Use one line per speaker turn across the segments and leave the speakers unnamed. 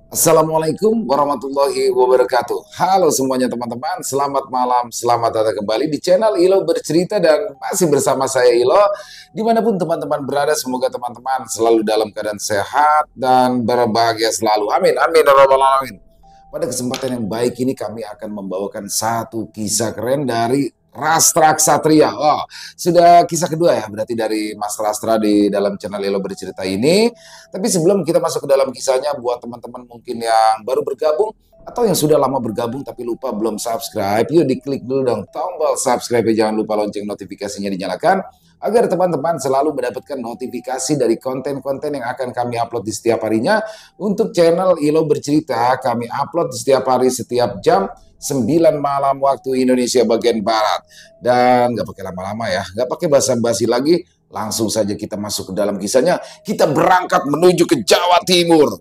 Assalamualaikum warahmatullahi wabarakatuh. Halo semuanya teman-teman, selamat malam, selamat datang kembali di channel Ilo Bercerita dan masih bersama saya Ilo. Dimanapun teman-teman berada, semoga teman-teman selalu dalam keadaan sehat dan berbahagia selalu. Amin, amin, ya rabbal alamin. Pada kesempatan yang baik ini kami akan membawakan satu kisah keren dari Rastra Ksatria. Oh, sudah kisah kedua ya, berarti dari Mas Rastra di dalam channel Elo Bercerita ini. Tapi sebelum kita masuk ke dalam kisahnya, buat teman-teman mungkin yang baru bergabung atau yang sudah lama bergabung tapi lupa belum subscribe, yuk diklik dulu dong tombol subscribe, jangan lupa lonceng notifikasinya dinyalakan agar teman-teman selalu mendapatkan notifikasi dari konten-konten yang akan kami upload di setiap harinya. Untuk channel Ilo Bercerita, kami upload setiap hari setiap jam 9 malam waktu Indonesia bagian Barat. Dan gak pakai lama-lama ya, gak pakai basa-basi lagi, langsung saja kita masuk ke dalam kisahnya. Kita berangkat menuju ke Jawa Timur.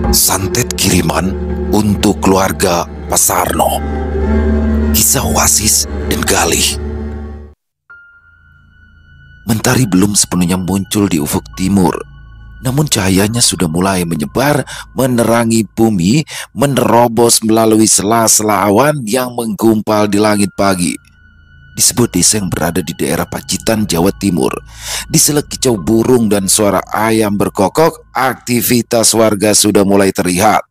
Santet kiriman untuk keluarga Pasarno. Kisah Wasis dan Galih. Mentari belum sepenuhnya muncul di ufuk timur, namun cahayanya sudah mulai menyebar, menerangi bumi, menerobos melalui sela-sela awan yang menggumpal di langit pagi. Di sebuah desa yang berada di daerah Pacitan, Jawa Timur, di sela kicau burung dan suara ayam berkokok, aktivitas warga sudah mulai terlihat.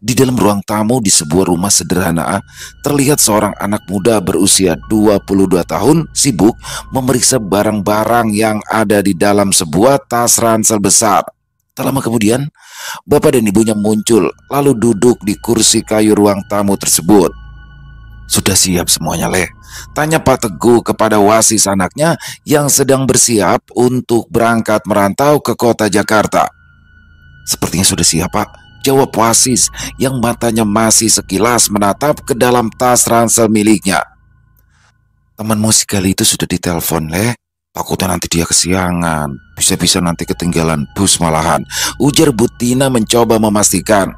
Di dalam ruang tamu di sebuah rumah sederhana, terlihat seorang anak muda berusia 22 tahun sibuk memeriksa barang-barang yang ada di dalam sebuah tas ransel besar. Tak lama kemudian, bapak dan ibunya muncul lalu duduk di kursi kayu ruang tamu tersebut. "Sudah siap semuanya, Le?" tanya Pak Teguh kepada Wasis anaknya yang sedang bersiap untuk berangkat merantau ke kota Jakarta. "Sepertinya sudah siap, Pak," jawab Wasis yang matanya masih sekilas menatap ke dalam tas ransel miliknya. "Temanmu si Gali itu sudah ditelepon, Le. Takutnya nanti dia kesiangan. Bisa-bisa nanti ketinggalan bus malahan," ujar Bu Tina mencoba memastikan.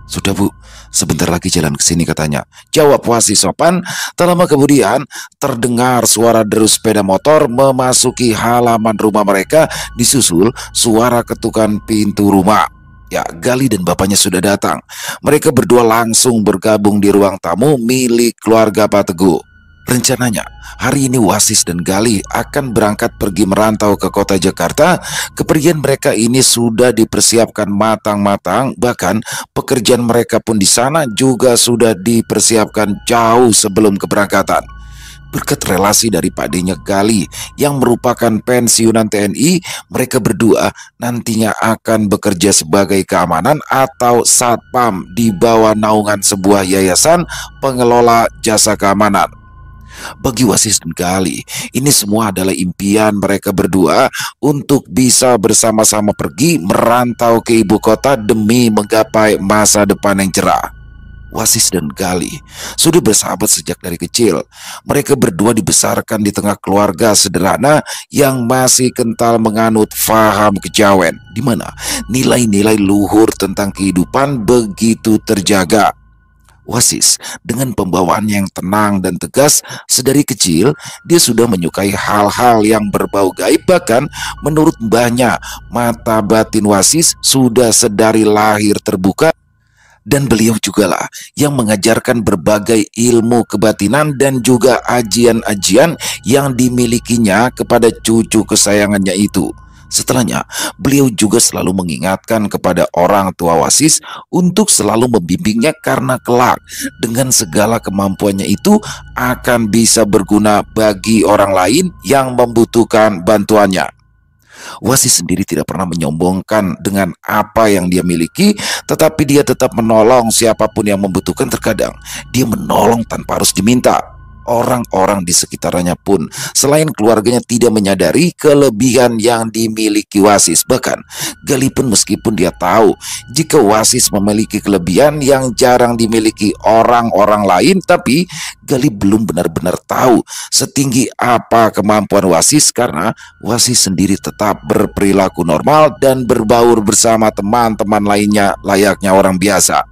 "Sudah, Bu, sebentar lagi jalan ke sini," katanya, jawab Wasis sopan. Tak lama kemudian terdengar suara deru sepeda motor memasuki halaman rumah mereka, disusul suara ketukan pintu rumah. Ya, Gali dan bapaknya sudah datang. Mereka berdua langsung bergabung di ruang tamu milik keluarga Pak Teguh. Rencananya, hari ini Wasis dan Gali akan berangkat pergi merantau ke kota Jakarta. Kepergian mereka ini sudah dipersiapkan matang-matang, bahkan pekerjaan mereka pun di sana juga sudah dipersiapkan jauh sebelum keberangkatan. Berkat relasi dari pakdenya Gali yang merupakan pensiunan TNI, mereka berdua nantinya akan bekerja sebagai keamanan atau satpam di bawah naungan sebuah yayasan pengelola jasa keamanan. Bagi Wasis dan Gali, ini semua adalah impian mereka berdua untuk bisa bersama-sama pergi merantau ke ibu kota demi menggapai masa depan yang cerah. Wasis dan Gali sudah bersahabat sejak dari kecil. Mereka berdua dibesarkan di tengah keluarga sederhana yang masih kental menganut faham kejawen, di mana nilai-nilai luhur tentang kehidupan begitu terjaga. Wasis dengan pembawaannya yang tenang dan tegas sedari kecil, dia sudah menyukai hal-hal yang berbau gaib. Bahkan menurut mbahnya, mata batin Wasis sudah sedari lahir terbuka, dan beliau jugalah yang mengajarkan berbagai ilmu kebatinan dan juga ajian-ajian yang dimilikinya kepada cucu kesayangannya itu. Setelahnya, beliau juga selalu mengingatkan kepada orang tua Wasis untuk selalu membimbingnya karena kelak dengan segala kemampuannya itu akan bisa berguna bagi orang lain yang membutuhkan bantuannya. Wasis sendiri tidak pernah menyombongkan dengan apa yang dia miliki, tetapi dia tetap menolong siapapun yang membutuhkan. Terkadang dia menolong tanpa harus diminta. Orang-orang di sekitarnya pun selain keluarganya tidak menyadari kelebihan yang dimiliki Wasis. Bahkan Gali pun, meskipun dia tahu jika Wasis memiliki kelebihan yang jarang dimiliki orang-orang lain, tapi Gali belum benar-benar tahu setinggi apa kemampuan Wasis karena Wasis sendiri tetap berperilaku normal dan berbaur bersama teman-teman lainnya layaknya orang biasa.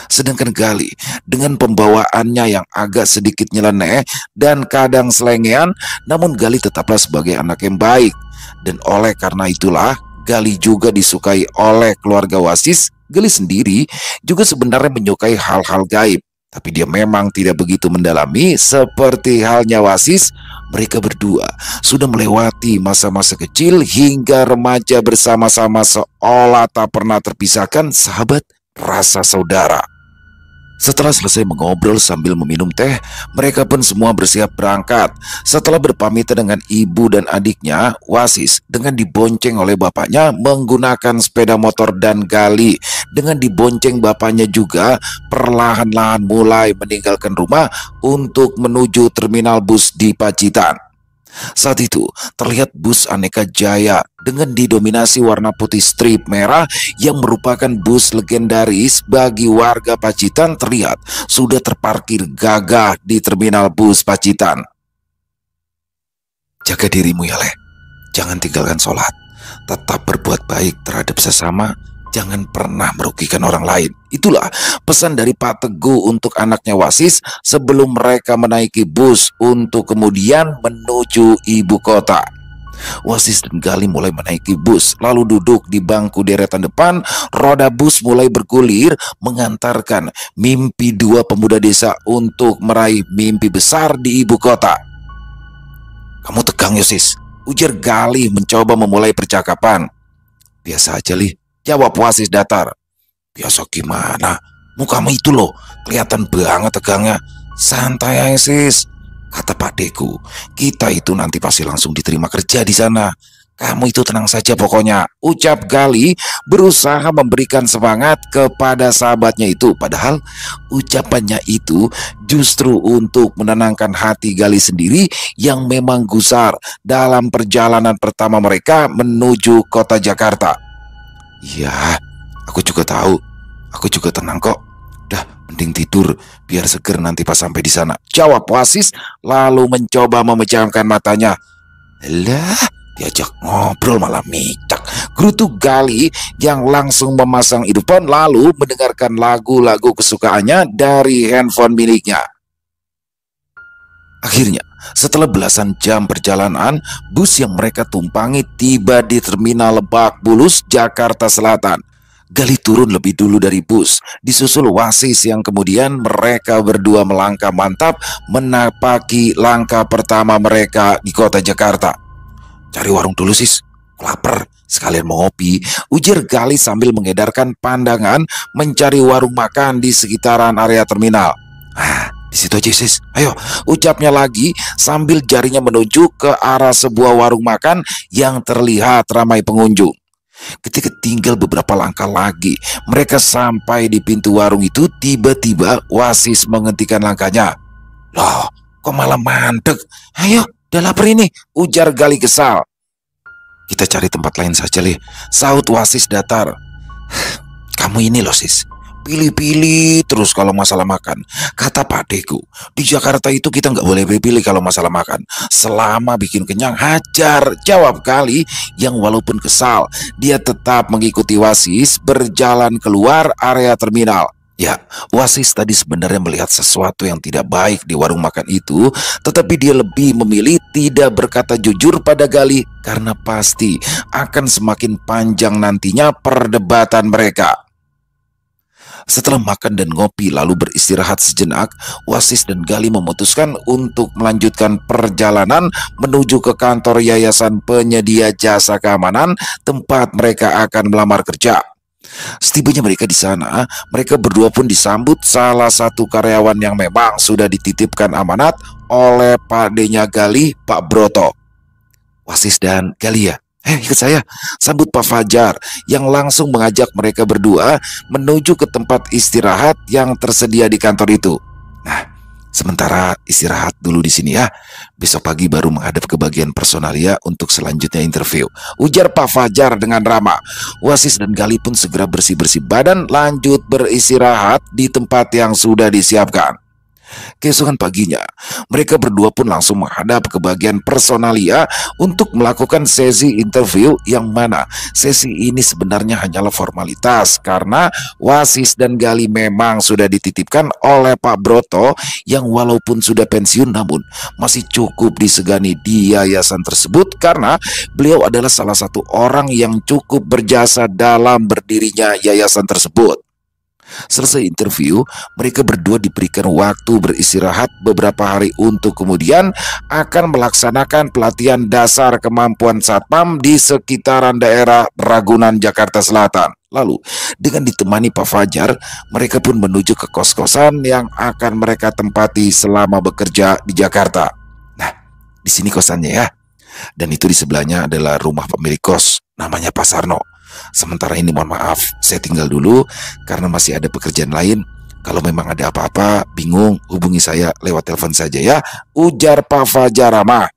Sedangkan Gali dengan pembawaannya yang agak sedikit nyeleneh dan kadang selengean, namun Gali tetaplah sebagai anak yang baik. Dan oleh karena itulah Gali juga disukai oleh keluarga Wasis. Gali sendiri juga sebenarnya menyukai hal-hal gaib, tapi dia memang tidak begitu mendalami. Seperti halnya Wasis, mereka berdua sudah melewati masa-masa kecil hingga remaja bersama-sama seolah tak pernah terpisahkan, sahabat rasa saudara. Setelah selesai mengobrol sambil meminum teh, mereka pun semua bersiap berangkat. Setelah berpamitan dengan ibu dan adiknya, Wasis dengan dibonceng oleh bapaknya menggunakan sepeda motor dan Gali dengan dibonceng bapaknya juga perlahan-lahan mulai meninggalkan rumah untuk menuju terminal bus di Pacitan. Saat itu terlihat bus Aneka Jaya dengan didominasi warna putih strip merah yang merupakan bus legendaris bagi warga Pacitan terlihat sudah terparkir gagah di terminal bus Pacitan. Jaga dirimu ya Le, jangan tinggalkan sholat, tetap berbuat baik terhadap sesama, jangan pernah merugikan orang lain. Itulah pesan dari Pak Teguh untuk anaknya Wasis sebelum mereka menaiki bus untuk kemudian menuju ibu kota. Wasis dan Gali mulai menaiki bus, lalu duduk di bangku deretan depan. Roda bus mulai bergulir mengantarkan mimpi dua pemuda desa untuk meraih mimpi besar di ibu kota. Kamu tegang Yosis, ujar Gali mencoba memulai percakapan. Biasa aja Li, jawab Wasis datar. Biasa gimana? Mukamu itu loh, kelihatan banget tegangnya. Santai aja sis, kata Pak Deku. Kita itu nanti pasti langsung diterima kerja di sana. Kamu itu tenang saja pokoknya, ucap Gali berusaha memberikan semangat kepada sahabatnya itu. Padahal ucapannya itu justru untuk menenangkan hati Gali sendiri yang memang gusar dalam perjalanan pertama mereka menuju kota Jakarta. Ya, aku juga tahu, aku juga tenang kok. Dah, mending tidur biar seger nanti pas sampai di sana, jawab Wasis lalu mencoba memejamkan matanya. Lah, diajak ngobrol malah micak, gerutu Gali yang langsung memasang earphone lalu mendengarkan lagu-lagu kesukaannya dari handphone miliknya. Akhirnya, setelah belasan jam perjalanan, bus yang mereka tumpangi tiba di terminal Lebak Bulus, Jakarta Selatan. Gali turun lebih dulu dari bus, disusul Wasis yang kemudian mereka berdua melangkah mantap menapaki langkah pertama mereka di kota Jakarta. Cari warung dulu sis, lapar, sekalian mau ngopi, ujar Gali sambil mengedarkan pandangan mencari warung makan di sekitaran area terminal. Di situ aja sis, ayo, ucapnya lagi sambil jarinya menuju ke arah sebuah warung makan yang terlihat ramai pengunjung. Ketika tinggal beberapa langkah lagi, mereka sampai di pintu warung itu. Tiba-tiba Wasis menghentikan langkahnya. Loh, kok malah mandek? Ayo, udah lapar ini, ujar Gali kesal. Kita cari tempat lain saja, Li, saut Wasis datar. Kamu ini loh sis, pilih-pilih terus kalau masalah makan. Kata Pak Deku, di Jakarta itu kita nggak boleh pilih kalau masalah makan. Selama bikin kenyang, hajar, jawab Gali yang walaupun kesal, dia tetap mengikuti Wasis berjalan keluar area terminal. Ya, Wasis tadi sebenarnya melihat sesuatu yang tidak baik di warung makan itu, tetapi dia lebih memilih tidak berkata jujur pada Gali karena pasti akan semakin panjang nantinya perdebatan mereka. Setelah makan dan ngopi lalu beristirahat sejenak, Wasis dan Gali memutuskan untuk melanjutkan perjalanan menuju ke kantor yayasan penyedia jasa keamanan tempat mereka akan melamar kerja. Setibanya mereka di sana, mereka berdua pun disambut salah satu karyawan yang memang sudah dititipkan amanat oleh Pak D-nya Gali, Pak Broto. Wasis dan Gali ya? Ikut saya, sambut Pak Fajar yang langsung mengajak mereka berdua menuju ke tempat istirahat yang tersedia di kantor itu. Nah, sementara istirahat dulu di sini ya. Besok pagi baru menghadap ke bagian personalia untuk selanjutnya interview, ujar Pak Fajar dengan ramah. Wasis dan Gali pun segera bersih-bersih badan lanjut beristirahat di tempat yang sudah disiapkan. Keesokan paginya, mereka berdua pun langsung menghadap ke bagian personalia untuk melakukan sesi interview yang mana sesi ini sebenarnya hanyalah formalitas karena Wasis dan Gali memang sudah dititipkan oleh Pak Broto yang walaupun sudah pensiun namun masih cukup disegani di yayasan tersebut karena beliau adalah salah satu orang yang cukup berjasa dalam berdirinya yayasan tersebut. Selesai interview, mereka berdua diberikan waktu beristirahat beberapa hari untuk kemudian akan melaksanakan pelatihan dasar kemampuan satpam di sekitaran daerah Ragunan, Jakarta Selatan. Lalu, dengan ditemani Pak Fajar, mereka pun menuju ke kos-kosan yang akan mereka tempati selama bekerja di Jakarta. Nah, di sini kosannya ya. Dan itu di sebelahnya adalah rumah pemilik kos, namanya Pak Sarno. Sementara ini mohon maaf, saya tinggal dulu karena masih ada pekerjaan lain. Kalau memang ada apa-apa, bingung, hubungi saya lewat telepon saja ya, ujar Pak Fajar ramah.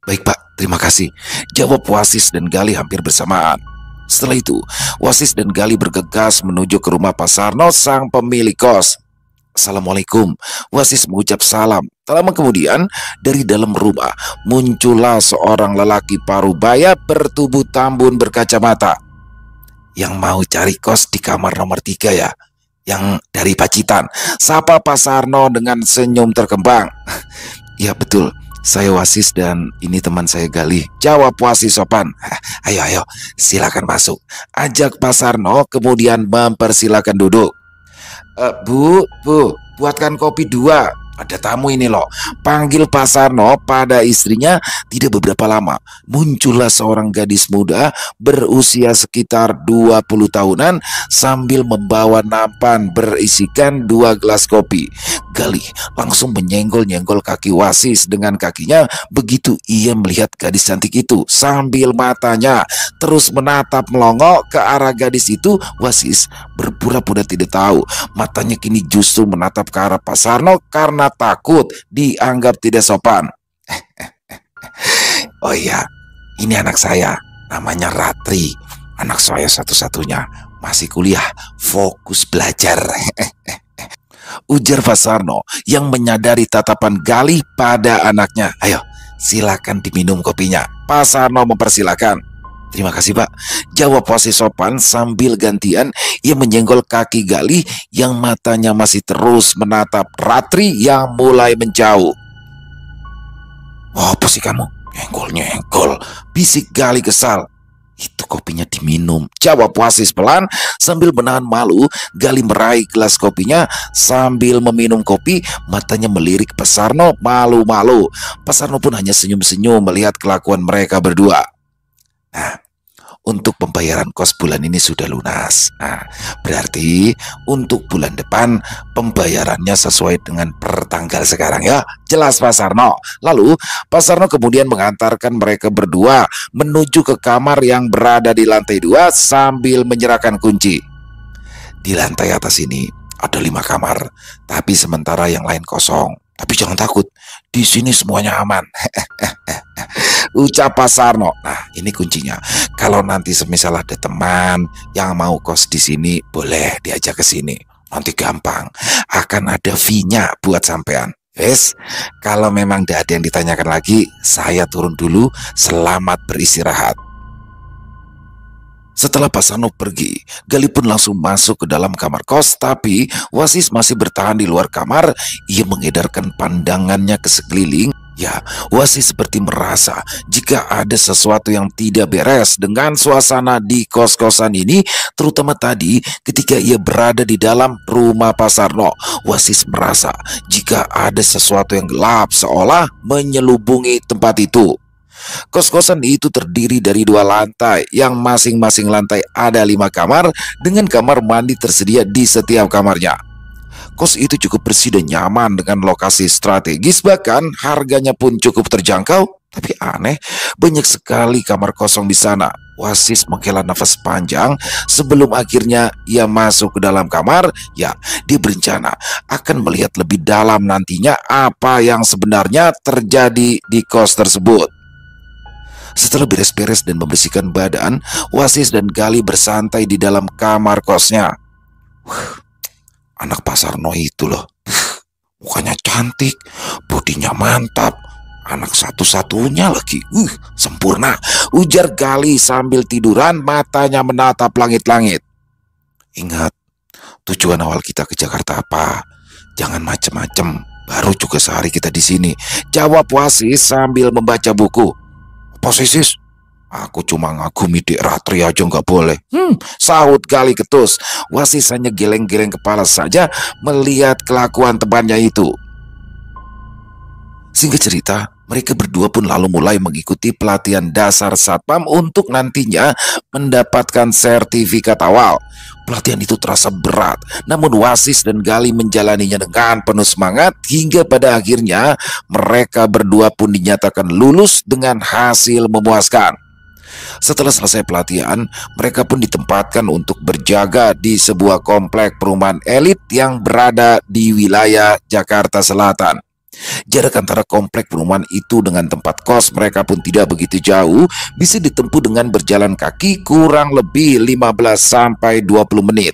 Baik Pak, terima kasih, jawab Wasis dan Gali hampir bersamaan. Setelah itu, Wasis dan Gali bergegas menuju ke rumah Pak Sarno, sang pemilik kos. Assalamualaikum, Wasis mengucap salam. Tak lama kemudian, dari dalam rumah muncullah seorang lelaki parubaya bertubuh tambun berkacamata. Yang mau cari kos di kamar nomor 3 ya? Yang dari Pacitan, sapa Pak Sarno dengan senyum terkembang. Ya betul, saya Wasis dan ini teman saya Gali, jawab Wasis sopan. Ayo, silakan masuk, ajak Pak Sarno kemudian mempersilakan duduk. Bu, buatkan kopi 2. Ada tamu ini loh, panggil Pak Sarno pada istrinya. Tidak beberapa lama, muncullah seorang gadis muda berusia sekitar 20 tahunan sambil membawa nampan berisikan 2 gelas kopi. Gali langsung menyenggol-nyenggol kaki Wasis dengan kakinya begitu ia melihat gadis cantik itu. Sambil matanya terus menatap melongo ke arah gadis itu, Wasis berpura-pura tidak tahu. Matanya kini justru menatap ke arah Pak Sarno karena takut dianggap tidak sopan. Oh iya, ini anak saya, namanya Ratri. Anak saya satu-satunya, masih kuliah, fokus belajar. Ujar Pak Sarno yang menyadari tatapan Gali pada anaknya. Ayo, silakan diminum kopinya. Pak Sarno mempersilakan. Terima kasih Pak, jawab Wasis sopan sambil gantian ia menyenggol kaki Gali yang matanya masih terus menatap Ratri yang mulai menjauh. Oh, apa sih kamu? Nyenggol, bisik Gali kesal. Itu kopinya diminum, jawab Wasis pelan sambil menahan malu. Gali meraih gelas kopinya sambil meminum kopi, matanya melirik Pak Sarno malu-malu. Pak Sarno pun hanya senyum-senyum melihat kelakuan mereka berdua. Nah, untuk pembayaran kos bulan ini sudah lunas. Nah, berarti untuk bulan depan pembayarannya sesuai dengan per tanggal sekarang ya. Jelas Pak Sarno. Lalu Pak Sarno kemudian mengantarkan mereka berdua menuju ke kamar yang berada di lantai 2 sambil menyerahkan kunci. Di lantai atas ini ada 5 kamar, tapi sementara yang lain kosong. Tapi jangan takut, di sini semuanya aman. Ucap Pak Sarno. Nah, ini kuncinya. Kalau nanti semisal ada teman yang mau kos di sini, boleh diajak ke sini. Nanti gampang, akan ada fee-nya buat sampean. Wes, kalau memang tidak ada yang ditanyakan lagi, saya turun dulu. Selamat beristirahat. Setelah Pak Sarno pergi, Gali pun langsung masuk ke dalam kamar kos, tapi Wasis masih bertahan di luar kamar. Ia mengedarkan pandangannya ke sekeliling. Ya, Wasis seperti merasa jika ada sesuatu yang tidak beres dengan suasana di kos-kosan ini, terutama tadi ketika ia berada di dalam rumah Pak Sarno. Wasis merasa jika ada sesuatu yang gelap seolah menyelubungi tempat itu. Kos-kosan itu terdiri dari 2 lantai, yang masing-masing lantai ada 5 kamar dengan kamar mandi tersedia di setiap kamarnya. Kos itu cukup bersih dan nyaman dengan lokasi strategis, bahkan harganya pun cukup terjangkau. Tapi aneh, banyak sekali kamar kosong di sana. Wasis menghela nafas panjang sebelum akhirnya ia masuk ke dalam kamar. Ya, dia berencana akan melihat lebih dalam nantinya apa yang sebenarnya terjadi di kos tersebut. Setelah beres-beres dan membersihkan badan, Wasis dan Gali bersantai di dalam kamar kosnya. Anak Pak Sarno itu loh, mukanya cantik, bodinya mantap, anak satu-satunya lagi, sempurna, ujar Gali sambil tiduran, matanya menatap langit-langit. Ingat, tujuan awal kita ke Jakarta apa? Jangan macem-macem, Baru juga sehari kita di sini, jawab Wasis sambil membaca buku. Apa sih, Sis? Aku cuma ngagumi Dek Ratri aja nggak boleh. Sahut Gali ketus. Wasis hanya geleng-geleng kepala saja melihat kelakuan temannya itu. Singkat cerita, mereka berdua pun lalu mulai mengikuti pelatihan dasar Satpam untuk nantinya mendapatkan sertifikat awal. Pelatihan itu terasa berat, namun Wasis dan Gali menjalaninya dengan penuh semangat hingga pada akhirnya mereka berdua pun dinyatakan lulus dengan hasil memuaskan. Setelah selesai pelatihan, mereka pun ditempatkan untuk berjaga di sebuah komplek perumahan elit yang berada di wilayah Jakarta Selatan. Jarak antara komplek perumahan itu dengan tempat kos mereka pun tidak begitu jauh, bisa ditempuh dengan berjalan kaki kurang lebih 15 sampai 20 menit.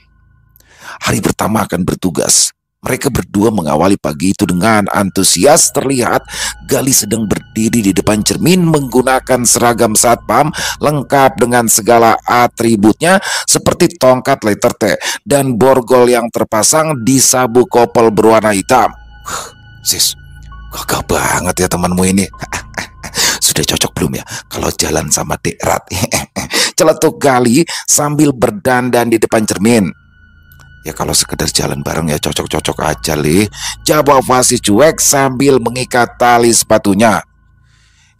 Hari pertama akan bertugas. Mereka berdua mengawali pagi itu dengan antusias. Terlihat Gali sedang berdiri di depan cermin menggunakan seragam Satpam lengkap dengan segala atributnya seperti tongkat letter T dan borgol yang terpasang di sabuk kopel berwarna hitam. Sis, gagah banget ya temanmu ini. Sudah cocok belum ya kalau jalan sama Dek Rat? Celetuk Gali sambil berdandan di depan cermin. Ya kalau sekedar jalan bareng ya cocok-cocok aja, Lih. Jawab Wasis cuek sambil mengikat tali sepatunya.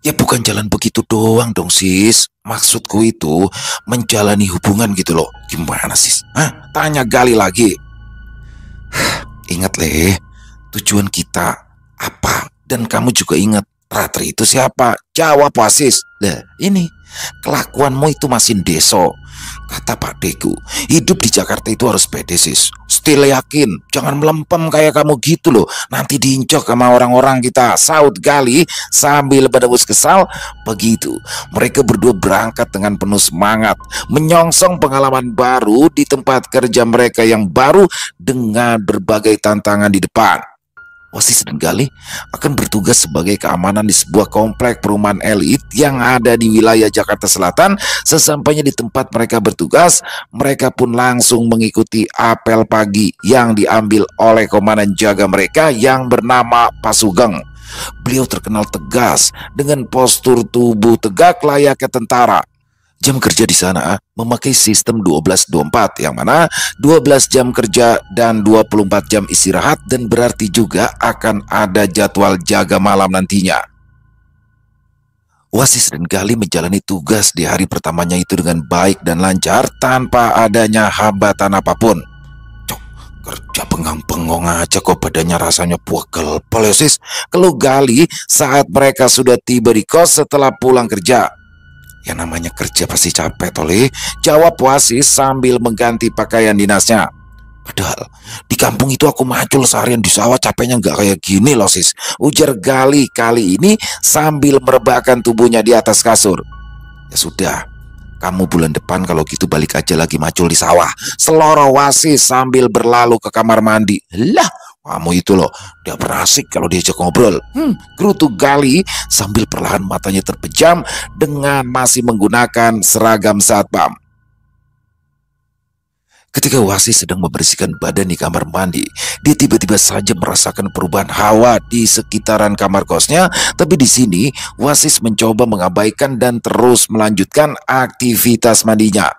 Ya bukan jalan begitu doang dong, Sis. Maksudku itu menjalani hubungan gitu loh. Gimana, Sis? Hah? Tanya Gali lagi. Ingat, Lih, tujuan kita apa? Dan kamu juga ingat Ratri itu siapa? Jawab Wasis. Lah ini kelakuanmu itu masih deso. Kata Pak Deku, hidup di Jakarta itu harus pede, Sis. Still yakin, jangan melempem kayak kamu gitu loh. Nanti diincok sama orang-orang kita, saut Gali sambil berdebus kesal. Begitu, mereka berdua berangkat dengan penuh semangat, menyongsong pengalaman baru di tempat kerja mereka yang baru dengan berbagai tantangan di depan. Wasis dan Gali akan bertugas sebagai keamanan di sebuah komplek perumahan elit yang ada di wilayah Jakarta Selatan. Sesampainya di tempat mereka bertugas, mereka pun langsung mengikuti apel pagi yang diambil oleh komandan jaga mereka yang bernama Pak Sugeng. Beliau terkenal tegas dengan postur tubuh tegak layaknya tentara. Jam kerja di sana memakai sistem 12-24 yang mana 12 jam kerja dan 24 jam istirahat, dan berarti juga akan ada jadwal jaga malam nantinya. Wasis dan Gali menjalani tugas di hari pertamanya itu dengan baik dan lancar tanpa adanya hambatan apapun. Cok, kerja pengang-pengong aja kok badannya rasanya pegel Sis, keluh Gali saat mereka sudah tiba di kos setelah pulang kerja. Ya namanya kerja pasti capek toleh, jawab Wasis sambil mengganti pakaian dinasnya. Padahal di kampung itu aku macul seharian di sawah, capeknya nggak kayak gini loh, Sis, ujar Gali kali ini sambil merebahkan tubuhnya di atas kasur. Ya sudah, kamu bulan depan kalau gitu balik aja lagi macul di sawah, seloroh Wasis sambil berlalu ke kamar mandi. Lah, kamu itu loh udah berasik kalau diajak ngobrol. Gerutu Gali sambil perlahan matanya terpejam dengan masih menggunakan seragam Satpam. Ketika Wasis sedang membersihkan badan di kamar mandi, dia tiba-tiba saja merasakan perubahan hawa di sekitaran kamar kosnya. Tapi di sini Wasis mencoba mengabaikan dan terus melanjutkan aktivitas mandinya.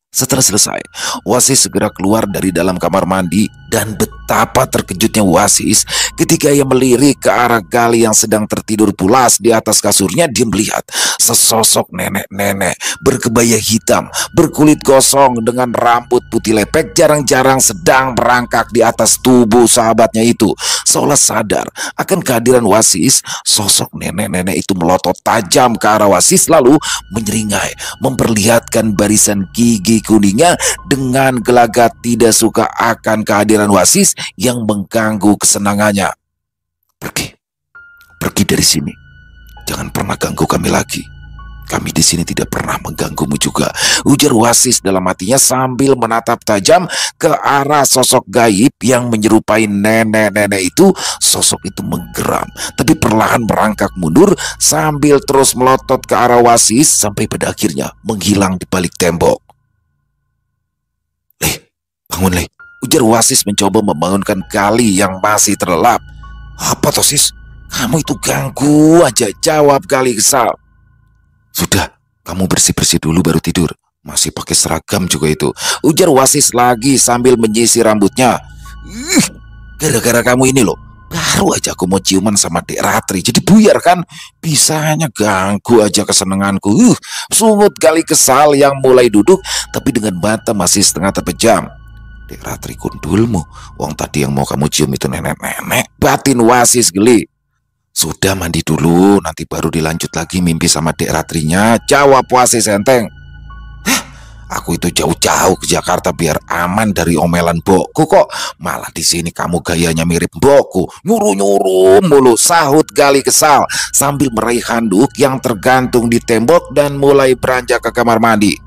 Setelah selesai, Wasis segera keluar dari dalam kamar mandi, dan betapa terkejutnya Wasis ketika ia melirik ke arah Gali yang sedang tertidur pulas di atas kasurnya. Dia melihat sesosok nenek-nenek berkebaya hitam, berkulit gosong dengan rambut putih lepek jarang-jarang sedang merangkak di atas tubuh sahabatnya itu. Seolah sadar akan kehadiran Wasis, sosok nenek-nenek itu melotot tajam ke arah Wasis lalu menyeringai, memperlihatkan barisan gigi kuningnya dengan gelagat tidak suka akan kehadiran Wasis yang mengganggu kesenangannya. Pergi dari sini. Jangan pernah ganggu kami lagi. Kami di sini tidak pernah mengganggumu juga, ujar Wasis dalam hatinya sambil menatap tajam ke arah sosok gaib yang menyerupai nenek-nenek itu. Sosok itu menggeram, tapi perlahan merangkak mundur sambil terus melotot ke arah Wasis sampai pada akhirnya menghilang di balik tembok. Bangun, ujar Wasis mencoba membangunkan Gali yang masih terlelap. Apa toh sis? Kamu itu ganggu aja, jawab Gali kesal. Sudah, kamu bersih-bersih dulu baru tidur. Masih pakai seragam juga itu, ujar Wasis lagi sambil menyisir rambutnya. Gara-gara kamu ini loh, baru aja aku mau ciuman sama Dek Ratri, jadi buyar kan? Bisanya ganggu aja kesenanganku. Sungut Gali kesal yang mulai duduk, tapi dengan mata masih setengah terpejam. Dek Ratri kundulmu, wong tadi yang mau kamu cium itu nenek-nenek, batin Wasis geli. Sudah mandi dulu, nanti baru dilanjut lagi mimpi sama Dek Ratrinya, jawab Wasis enteng. Aku itu jauh-jauh ke Jakarta biar aman dari omelan mbokku, kok malah di sini kamu gayanya mirip mbokku, nyuruh-nyuruh mulu, sahut Gali kesal sambil meraih handuk yang tergantung di tembok dan mulai beranjak ke kamar mandi.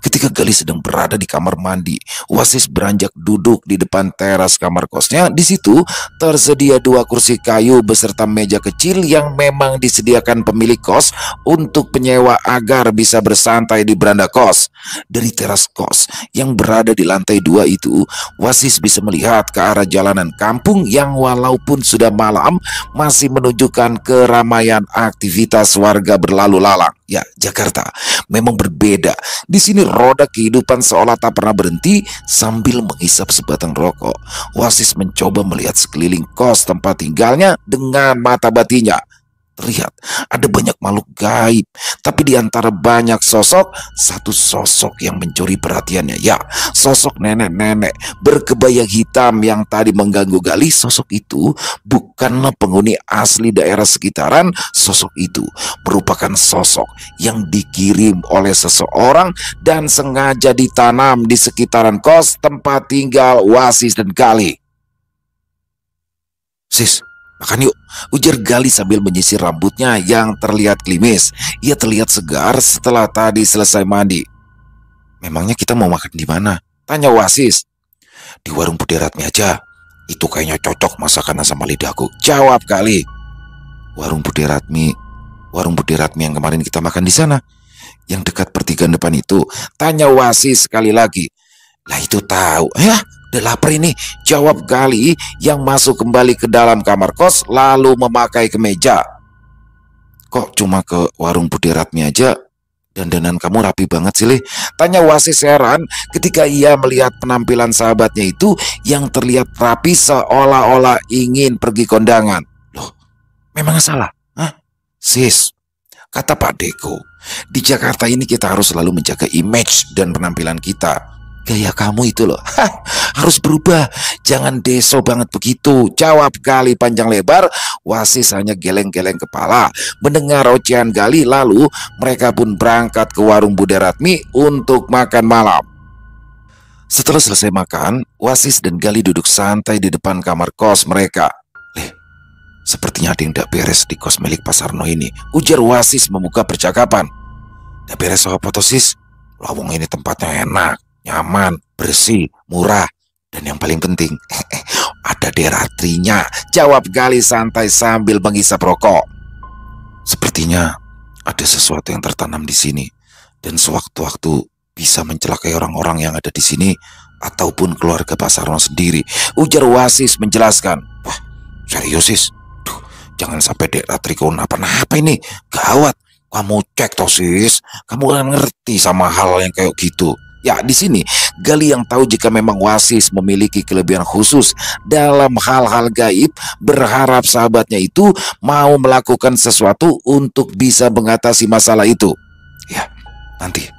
Ketika Gali sedang berada di kamar mandi, Wasis beranjak duduk di depan teras kamar kosnya. Di situ tersedia 2 kursi kayu beserta meja kecil yang memang disediakan pemilik kos untuk penyewa agar bisa bersantai di beranda kos. Dari teras kos yang berada di lantai 2 itu, Wasis bisa melihat ke arah jalanan kampung yang walaupun sudah malam masih menunjukkan keramaian aktivitas warga berlalu lalang. Ya, Jakarta memang berbeda. Di sini roda kehidupan seolah tak pernah berhenti. Sambil menghisap sebatang rokok, Wasis mencoba melihat sekeliling kos tempat tinggalnya dengan mata batinnya. Terlihat ada banyak makhluk gaib, tapi di antara banyak sosok, satu sosok yang mencuri perhatiannya. Ya, sosok nenek-nenek berkebaya hitam yang tadi mengganggu Gali. Sosok itu bukanlah penghuni asli daerah sekitaran. Sosok itu merupakan sosok yang dikirim oleh seseorang dan sengaja ditanam di sekitaran kos tempat tinggal Wasis dan Gali. Sis, makan yuk, ujar Gali sambil menyisir rambutnya yang terlihat klimis. Ia terlihat segar setelah tadi selesai mandi. Memangnya kita mau makan di mana? Tanya Wasis. Di warung Bude Ratmi aja. Itu kayaknya cocok masakan sama lidahku, jawab Gali. Warung Bude Ratmi yang kemarin kita makan di sana, yang dekat pertigaan depan itu, tanya Wasis sekali lagi. Lah itu tahu. Ya, udah lapar ini, jawab Gali yang masuk kembali ke dalam kamar kos lalu memakai kemeja. Kok cuma ke warung Bude Ratmi aja? Dandanan kamu rapi banget sih, Lih, tanya Wasis heran ketika ia melihat penampilan sahabatnya itu yang terlihat rapi seolah-olah ingin pergi kondangan. Loh, memangnya salah? Hah? Sis, kata Pak Deko, di Jakarta ini kita harus selalu menjaga image dan penampilan kita. Gaya kamu itu loh, harus berubah, jangan deso banget begitu, jawab Gali panjang lebar. Wasis hanya geleng-geleng kepala mendengar ocehan Gali. Lalu mereka pun berangkat ke warung Bude Ratmi untuk makan malam. Setelah selesai makan, Wasis dan Gali duduk santai di depan kamar kos mereka. Sepertinya ada yang tidak beres di kos milik Pak Sarno ini, ujar Wasis membuka percakapan. Tidak beres apa toh sis? Lawang ini tempatnya enak, nyaman, bersih, murah, dan yang paling penting ada Dek Ratrinya, jawab Gali santai sambil menghisap rokok. Sepertinya ada sesuatu yang tertanam di sini dan sewaktu-waktu bisa mencelakai orang-orang yang ada di sini ataupun keluarga Pak Sarno sendiri, ujar Wasis menjelaskan. Wah, serius sis? Duh, jangan sampai Dek Ratri kenapa-napa ini, gawat. Kamu cek toh sis, kamu kan ngerti sama hal yang kayak gitu. Ya, di sini Gali yang tahu jika memang Wasis memiliki kelebihan khusus dalam hal-hal gaib, berharap sahabatnya itu mau melakukan sesuatu untuk bisa mengatasi masalah itu. Ya, nanti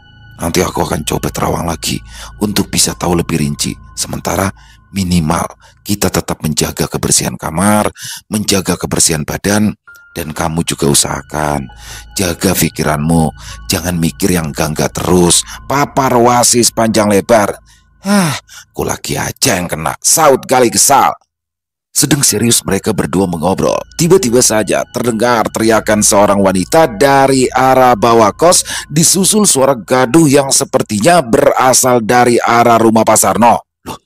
aku akan coba terawang lagi untuk bisa tahu lebih rinci. Sementara minimal kita tetap menjaga kebersihan kamar, menjaga kebersihan badan. Dan kamu juga usahakan jaga pikiranmu, jangan mikir yang gangga terus, papar Wasis panjang lebar. Aku lagi aja yang kena, saut Gali kesal. Sedang serius mereka berdua mengobrol, tiba-tiba saja terdengar teriakan seorang wanita dari arah bawah kos, disusul suara gaduh yang sepertinya berasal dari arah rumah Pak Sarno. Loh,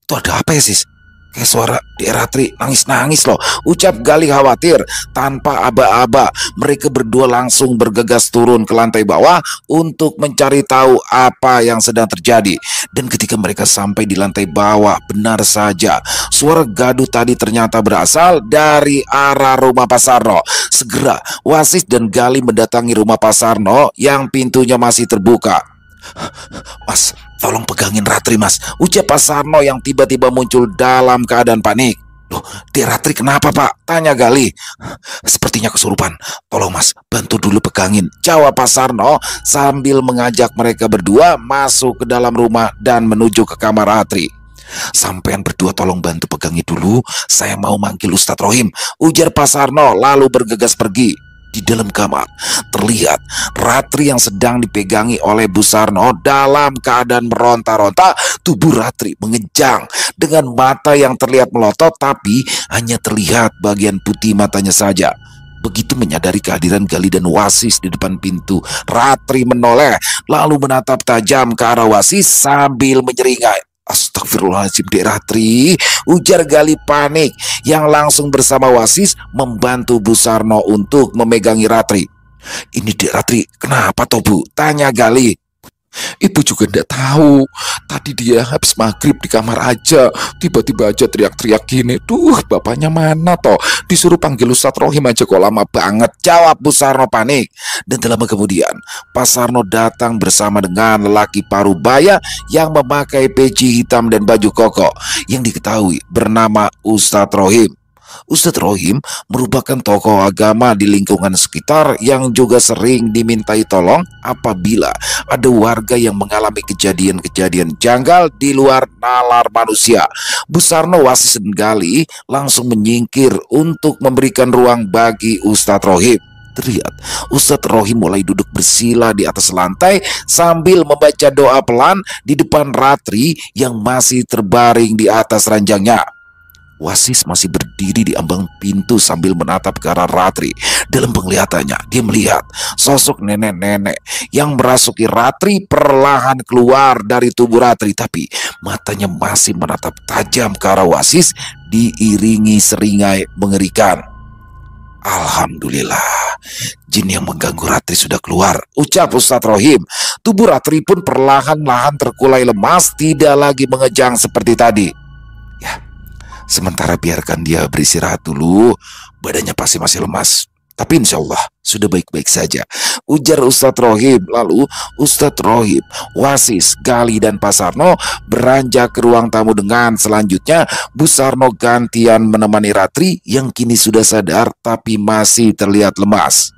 itu ada apa ya sis? Kayak suara Dek Ratri nangis-nangis loh, ucap Galih khawatir. Tanpa aba-aba, mereka berdua langsung bergegas turun ke lantai bawah untuk mencari tahu apa yang sedang terjadi. Dan ketika mereka sampai di lantai bawah, benar saja suara gaduh tadi ternyata berasal dari arah rumah Pak Sarno. Segera Wasis dan Galih mendatangi rumah Pak Sarno yang pintunya masih terbuka. "Mas, tolong pegangin Ratri, Mas," ucap Pak Sarno yang tiba-tiba muncul dalam keadaan panik. "Loh, Dek Ratri kenapa, Pak?" tanya Galih. "Sepertinya kesurupan. Tolong Mas, bantu dulu pegangin," jawab Pak Sarno sambil mengajak mereka berdua masuk ke dalam rumah dan menuju ke kamar Ratri. "Sampean berdua tolong bantu pegangi dulu, saya mau manggil Ustadz Rohim," ujar Pak Sarno lalu bergegas pergi. Di dalam kamar terlihat Ratri yang sedang dipegangi oleh Bu Sarno dalam keadaan meronta-ronta. Tubuh Ratri mengejang dengan mata yang terlihat melotot, tapi hanya terlihat bagian putih matanya saja. Begitu menyadari kehadiran Galih dan Wasis di depan pintu, Ratri menoleh lalu menatap tajam ke arah Wasis sambil menyeringai. "Astagfirullahaladzim, Dek Ratri," ujar Galih panik yang langsung bersama Wasis membantu Bu Sarno untuk memegangi Ratri. "Ini Dek Ratri kenapa toh Bu?" tanya Galih. "Ibu juga ndak tahu. Tadi dia habis maghrib di kamar aja, tiba-tiba aja teriak-teriak gini. Duh, bapaknya mana toh? Disuruh panggil Ustadz Rohim aja kok lama banget," jawab Bu Sarno panik. Dan tak lama kemudian Pak Sarno datang bersama dengan lelaki parubaya yang memakai peci hitam dan baju koko yang diketahui bernama Ustadz Rohim. Ustadz Rohim merupakan tokoh agama di lingkungan sekitar yang juga sering dimintai tolong apabila ada warga yang mengalami kejadian-kejadian janggal di luar nalar manusia. Bu Sarno, Wasis dan Galih langsung menyingkir untuk memberikan ruang bagi Ustadz Rohim. Terlihat Ustadz Rohim mulai duduk bersila di atas lantai sambil membaca doa pelan di depan Ratri yang masih terbaring di atas ranjangnya. Wasis masih berdiri di ambang pintu sambil menatap ke arah Ratri. Dalam penglihatannya, dia melihat sosok nenek-nenek yang merasuki Ratri perlahan keluar dari tubuh Ratri, tapi matanya masih menatap tajam ke arah Wasis diiringi seringai mengerikan. "Alhamdulillah, jin yang mengganggu Ratri sudah keluar," ucap Ustadz Rohim. Tubuh Ratri pun perlahan-lahan terkulai lemas, tidak lagi mengejang seperti tadi. "Ya, sementara biarkan dia beristirahat dulu, badannya pasti masih lemas. Tapi insya Allah sudah baik-baik saja," ujar Ustadz Rohim. Lalu Ustadz Rohim, Wasis, Galih dan Pak Sarno beranjak ke ruang tamu dengan selanjutnya Bu Sarno gantian menemani Ratri yang kini sudah sadar tapi masih terlihat lemas.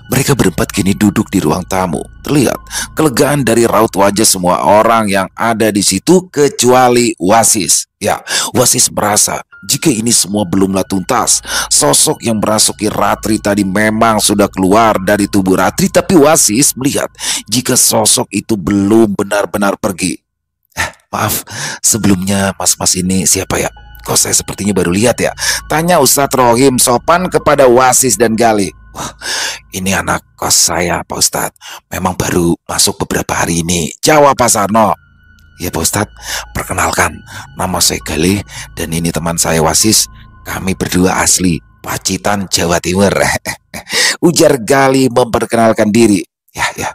Mereka berempat kini duduk di ruang tamu. Terlihat kelegaan dari raut wajah semua orang yang ada di situ kecuali Wasis. Ya, Wasis merasa jika ini semua belumlah tuntas. Sosok yang merasuki Ratri tadi memang sudah keluar dari tubuh Ratri, tapi Wasis melihat jika sosok itu belum benar-benar pergi. "Maaf, sebelumnya mas-mas ini siapa ya? Kok saya sepertinya baru lihat ya?" tanya Ustadz Rohim sopan kepada Wasis dan Galih. "Wah, ini anak kos saya, Pak Ustadz. Memang baru masuk beberapa hari ini," jawab Pak Sarno. "Ya Pak Ustadz, perkenalkan, nama saya Galih dan ini teman saya Wasis. Kami berdua asli Pacitan, Jawa Timur," ujar Galih memperkenalkan diri. Ya,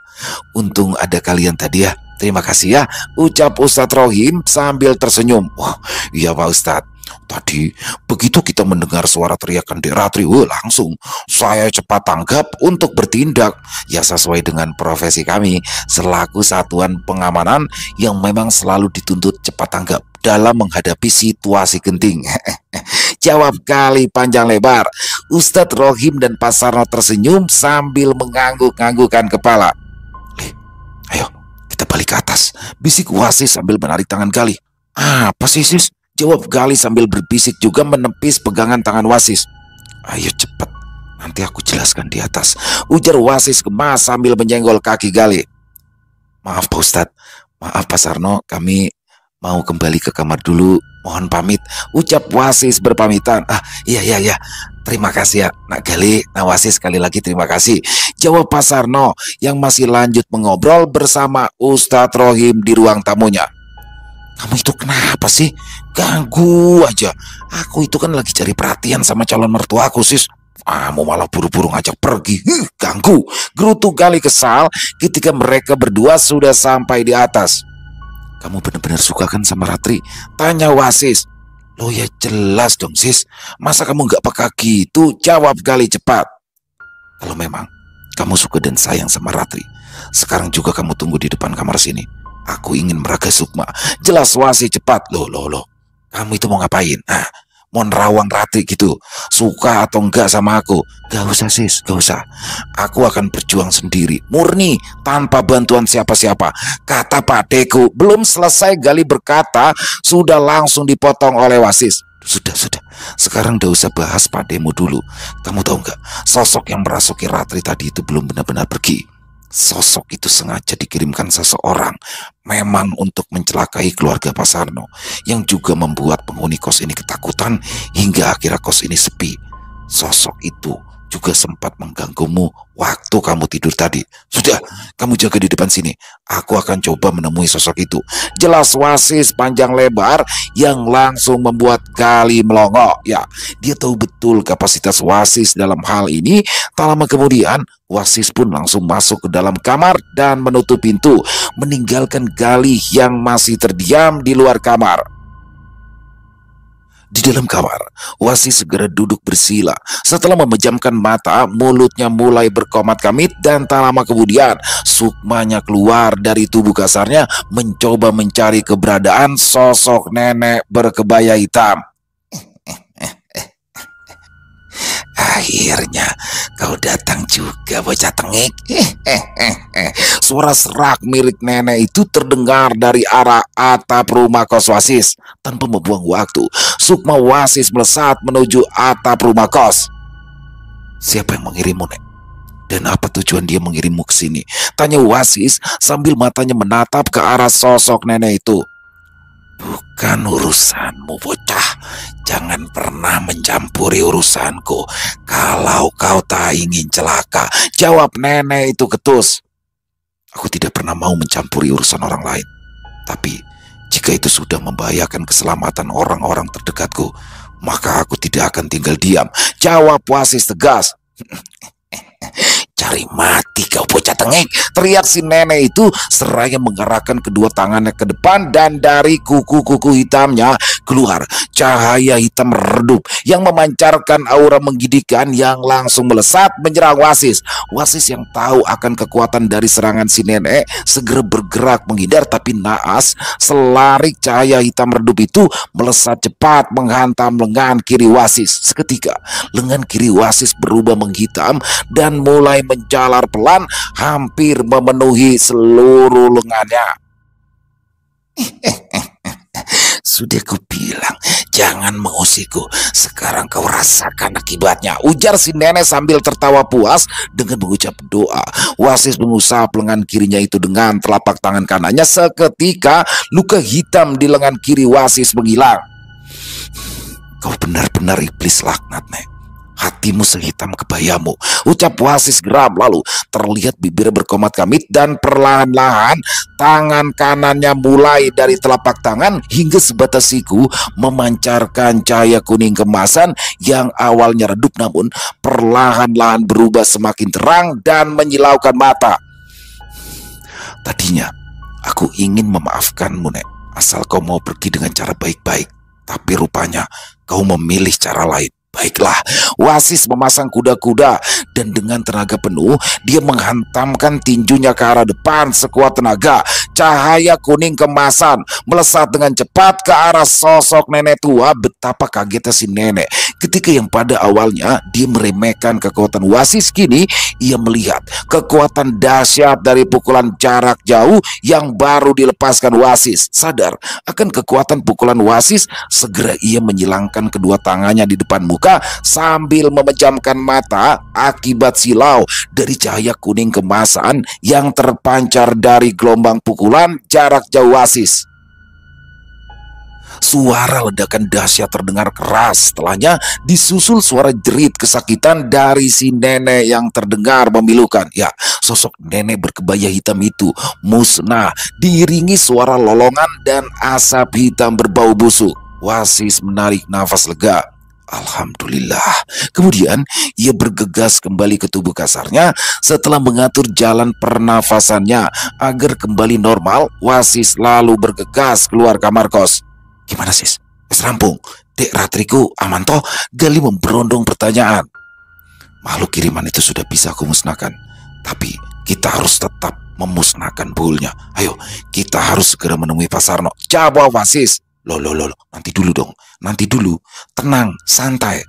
untung ada kalian tadi ya. Terima kasih ya," ucap Ustadz Rohim sambil tersenyum. "Wah, iya Pak Ustadz. Tadi begitu kita mendengar suara teriakan Dek Ratri, langsung saya cepat tanggap untuk bertindak. Ya sesuai dengan profesi kami selaku satuan pengamanan yang memang selalu dituntut cepat tanggap dalam menghadapi situasi genting," jawab Galih panjang lebar. Ustadz Rohim dan Pak Sarno tersenyum sambil mengangguk-anggukkan kepala. "Ayo kita balik ke atas," bisik Wasis sambil menarik tangan Galih. "Apa sih Sis?" jawab Galih sambil berbisik juga menepis pegangan tangan Wasis. "Ayo cepat, nanti aku jelaskan di atas," ujar Wasis gemas sambil menyenggol kaki Galih. "Maaf Pak Ustadz, maaf Pak Sarno, kami mau kembali ke kamar dulu, mohon pamit," ucap Wasis berpamitan. Iya, terima kasih ya Nak Galih, Nak Wasis, sekali lagi terima kasih," jawab Pak Sarno yang masih lanjut mengobrol bersama Ustadz Rohim di ruang tamunya. Kamu itu kenapa sih? Ganggu aja. Aku itu kan lagi cari perhatian sama calon mertuaku, sis. Kamu malah buru-buru ngajak pergi. Ganggu. Gerutu Gali kesal ketika mereka berdua sudah sampai di atas. Kamu benar-benar suka kan sama Ratri? Tanya Wasis. Loh ya jelas dong, sis. Masa kamu nggak peka gitu? Jawab Gali cepat. Kalau memang kamu suka dan sayang sama Ratri, sekarang juga kamu tunggu di depan kamar sini. Aku ingin meraga Sukma. Jelas Wasis cepat. Loh. Kamu itu mau ngapain? Mau nerawang Ratri gitu? Suka atau enggak sama aku? Gak usah, sis, gak usah. Aku akan berjuang sendiri, murni, tanpa bantuan siapa-siapa. Kata padeku. Belum selesai Gali berkata, sudah langsung dipotong oleh Wasis. Sudah. Sekarang gak usah bahas pademu dulu. Kamu tahu nggak? Sosok yang merasuki Ratri tadi itu belum benar-benar pergi. Sosok itu sengaja dikirimkan seseorang memang untuk mencelakai keluarga Pak Sarno, yang juga membuat penghuni kos ini ketakutan hingga akhirnya kos ini sepi. Sosok itu juga sempat mengganggumu waktu kamu tidur tadi. Sudah, kamu jaga di depan sini. Aku akan coba menemui sosok itu. Jelas Wasis panjang lebar yang langsung membuat Gali melongo. Ya, dia tahu betul kapasitas Wasis dalam hal ini. Tak lama kemudian, Wasis pun langsung masuk ke dalam kamar dan menutup pintu, meninggalkan Gali yang masih terdiam di luar kamar. Di dalam kamar, Wasis segera duduk bersila. Setelah memejamkan mata, mulutnya mulai berkomat-kamit dan tak lama kemudian Sukmanya keluar dari tubuh kasarnya mencoba mencari keberadaan sosok nenek berkebaya hitam. Akhirnya kau datang juga, bocah tengik. Suara serak mirip nenek itu terdengar dari arah atap rumah kos Wasis. Tanpa membuang waktu, Sukma Wasis melesat menuju atap rumah kos. Siapa yang mengirimmu, Nek? Dan apa tujuan dia mengirimmu ke sini? Tanya Wasis sambil matanya menatap ke arah sosok nenek itu. Bukan urusanmu, bocah. Jangan pernah mencampuri urusanku. Kalau kau tak ingin celaka, jawab nenek itu ketus. Aku tidak pernah mau mencampuri urusan orang lain. Tapi jika itu sudah membahayakan keselamatan orang-orang terdekatku, maka aku tidak akan tinggal diam. Jawab Wasis tegas. Cari mati kau, bocah tengik, teriak si nenek itu seraya mengarahkan kedua tangannya ke depan, dan dari kuku-kuku hitamnya keluar cahaya hitam redup yang memancarkan aura menggigitkan yang langsung melesat menyerang Wasis. Wasis yang tahu akan kekuatan dari serangan si nenek segera bergerak menghindar, tapi naas selarik cahaya hitam redup itu melesat cepat menghantam lengan kiri Wasis. Seketika lengan kiri Wasis berubah menghitam dan mulai menjalar pelan, hampir memenuhi seluruh lengannya. Sudah kubilang, jangan mengusikku. Sekarang kau rasakan akibatnya, ujar si nenek sambil tertawa puas dengan mengucap doa. Wasis mengusap lengan kirinya itu dengan telapak tangan kanannya. Seketika luka hitam di lengan kiri Wasis menghilang. Kau benar-benar iblis laknat, Nek. Hatimu sehitam kebayamu, ucap Wasis geram. Lalu terlihat bibir berkomat-kamit dan perlahan-lahan tangan kanannya mulai dari telapak tangan hingga sebatas siku memancarkan cahaya kuning kemasan yang awalnya redup namun perlahan-lahan berubah semakin terang dan menyilaukan mata. Tadinya aku ingin memaafkanmu, Nek, asal kau mau pergi dengan cara baik-baik. Tapi rupanya kau memilih cara lain. Baiklah, Wasis memasang kuda-kuda dan dengan tenaga penuh dia menghantamkan tinjunya ke arah depan sekuat tenaga. Cahaya kuning kemasan melesat dengan cepat ke arah sosok nenek tua. Betapa kagetnya si nenek ketika yang pada awalnya dia meremehkan kekuatan Wasis, kini ia melihat kekuatan dahsyat dari pukulan jarak jauh yang baru dilepaskan Wasis. Sadar akan kekuatan pukulan Wasis, segera ia menyilangkan kedua tangannya di depan muka sambil memejamkan mata akibat silau dari cahaya kuning kemasan yang terpancar dari gelombang pukulan jarak jauh Wasis. Suara ledakan dahsyat terdengar keras. Setelahnya disusul suara jerit kesakitan dari si nenek yang terdengar memilukan. Ya, sosok nenek berkebaya hitam itu musnah diiringi suara lolongan dan asap hitam berbau busuk. Wasis menarik nafas lega. Alhamdulillah. Kemudian ia bergegas kembali ke tubuh kasarnya setelah mengatur jalan pernafasannya agar kembali normal. Wasis lalu bergegas keluar kamar kos. Gimana sis? Wis rampung? Dek Ratriku aman toh? Gali memberondong pertanyaan. Makhluk kiriman itu sudah bisa aku musnahkan, tapi kita harus tetap memusnahkan buulnya. Ayo, kita harus segera menemui Pak Sarno. Jawab Wasis. Loh, nanti dulu dong, nanti dulu, tenang, santai.